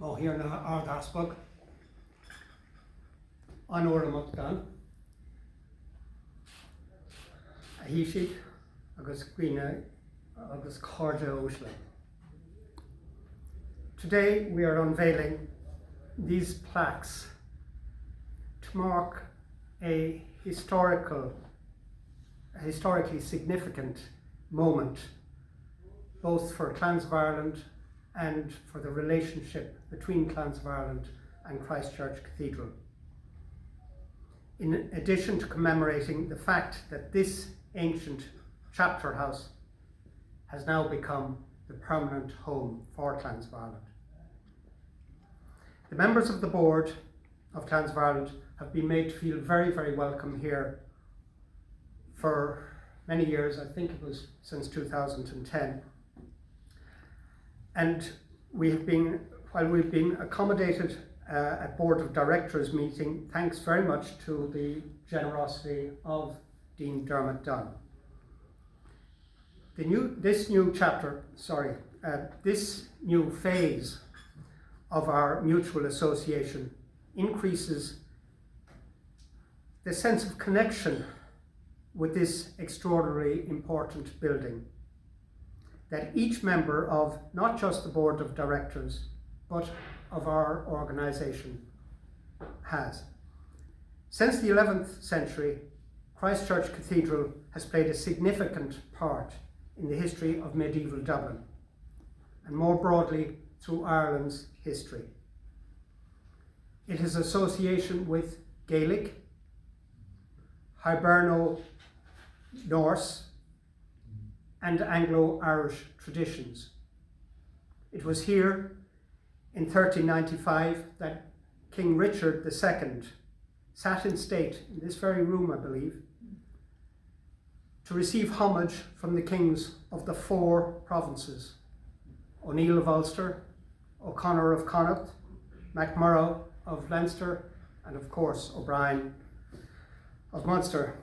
ó here na Archbishop an orlamach Dunne a hí siad agus cuine agus Gearóid O Ceallaigh. Today we are unveiling these plaques to mark a historically significant moment both for clans of Ireland and for the relationship between clans of Ireland and Christ Church Cathedral. In addition to commemorating the fact that this ancient chapter house has now become the permanent home for clans of Ireland. The members of the board of Clans of Ireland have been made to feel very, very welcome here for many years. I think it was since 2010. And while we've been accommodated at Board of Directors meeting, thanks very much to the generosity of Dean Dermot Dunne. This new phase of our mutual association increases the sense of connection with this extraordinarily important building that each member of not just the Board of Directors but of our organisation has. Since the 11th century, Christ Church Cathedral has played a significant part in the history of medieval Dublin and more broadly through Ireland's history. It has association with Gaelic, Hiberno-Norse and Anglo-Irish traditions. It was here in 1395 that King Richard II sat in state, in this very room I believe, to receive homage from the kings of the 4 provinces, O'Neill of Ulster, O'Connor of Connaught, MacMurrough of Leinster, and of course O'Brien of Munster.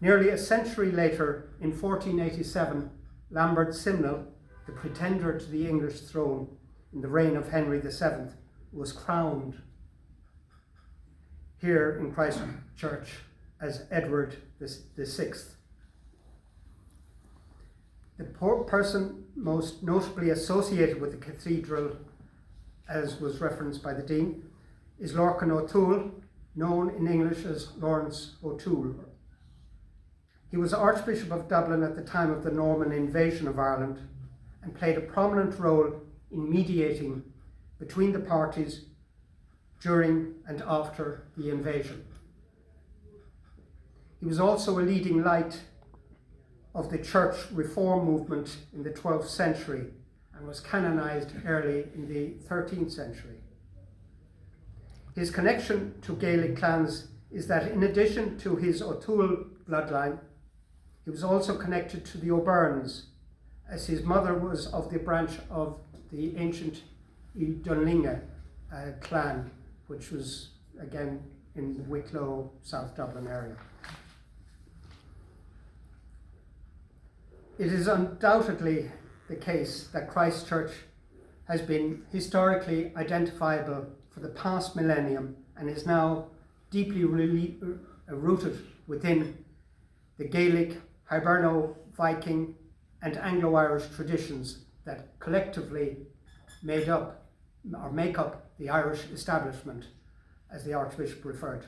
Nearly a century later, in 1487, Lambert Simnel, the pretender to the English throne in the reign of Henry VII, was crowned here in Christ Church as Edward VI. The person most notably associated with the cathedral, as was referenced by the Dean, is Lorcan O'Toole, known in English as Lawrence O'Toole. He was Archbishop of Dublin at the time of the Norman invasion of Ireland and played a prominent role in mediating between the parties during and after the invasion. He was also a leading light of the church reform movement in the 12th century and was canonized early in the 13th century. His connection to Gaelic clans is that in addition to his O'Toole bloodline, he was also connected to the O'Byrnes, as his mother was of the branch of the ancient Dunne clan, which was again in the Wicklow, South Dublin area. It is undoubtedly the case that Christ Church has been historically identifiable for the past millennium and is now deeply rooted within the Gaelic, Hiberno, Viking and Anglo-Irish traditions that collectively make up the Irish establishment, as the Archbishop referred to.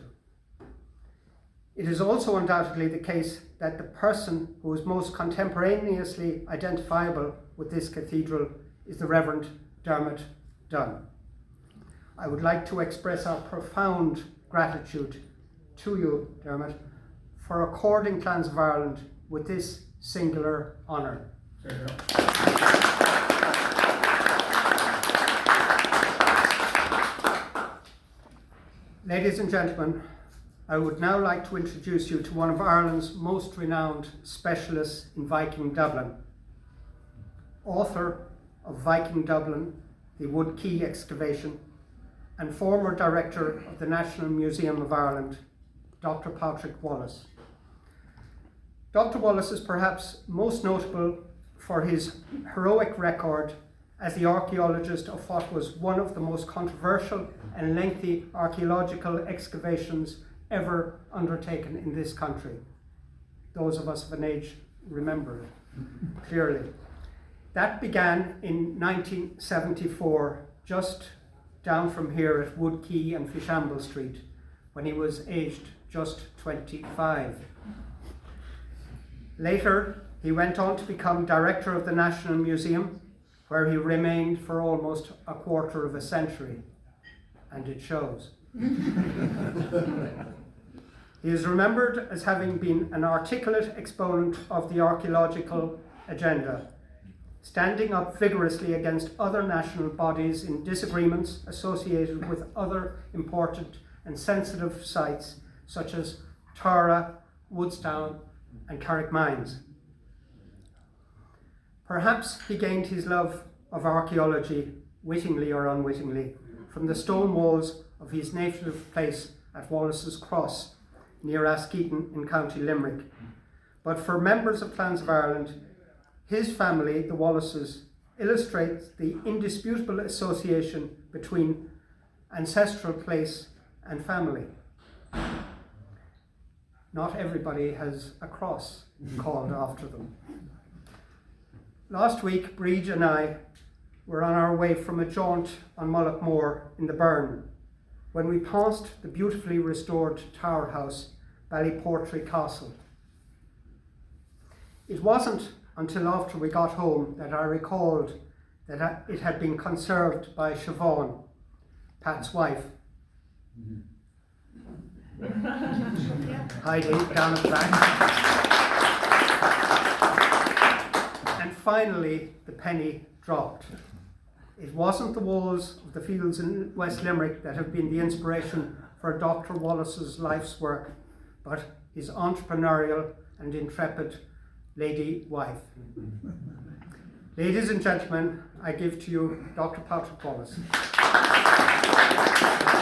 It is also undoubtedly the case that the person who is most contemporaneously identifiable with this cathedral is the Reverend Dermot Dunne. I would like to express our profound gratitude to you, Dermot, for according Clans of Ireland with this singular honour. Ladies and gentlemen, I would now like to introduce you to one of Ireland's most renowned specialists in Viking Dublin, author of Viking Dublin, the Wood Quay excavation, and former director of the National Museum of Ireland, Dr. Patrick Wallace. Dr. Wallace is perhaps most notable for his heroic record as the archaeologist of what was one of the most controversial and lengthy archaeological excavations ever undertaken in this country. Those of us of an age remember it clearly. That began in 1974, just down from here at Wood Quay and Fishamble Street, when he was aged just 25. Later, he went on to become director of the National Museum, where he remained for almost a quarter of a century, and it shows. He is remembered as having been an articulate exponent of the archaeological agenda, standing up vigorously against other national bodies in disagreements associated with other important and sensitive sites such as Tara, Woodstown and Carrickmines. Perhaps he gained his love of archaeology, wittingly or unwittingly, from the stone walls of his native place at Wallace's Cross, near Askeaton in County Limerick. But for members of Clans of Ireland, his family, the Wallaces, illustrates the indisputable association between ancestral place and family. Not everybody has a cross called after them. Last week, Breed and I were on our way from a jaunt on Mullaghmore in the Burn, when we passed the beautifully restored tower house, Ballyportry Castle. It wasn't until after we got home that I recalled that it had been conserved by Siobhan, Pat's wife, hiding down at the back. And finally, the penny dropped. It wasn't the walls of the fields in West Limerick that have been the inspiration for Dr. Wallace's life's work, but his entrepreneurial and intrepid lady wife. Ladies and gentlemen, I give to you Dr. Patrick Wallace.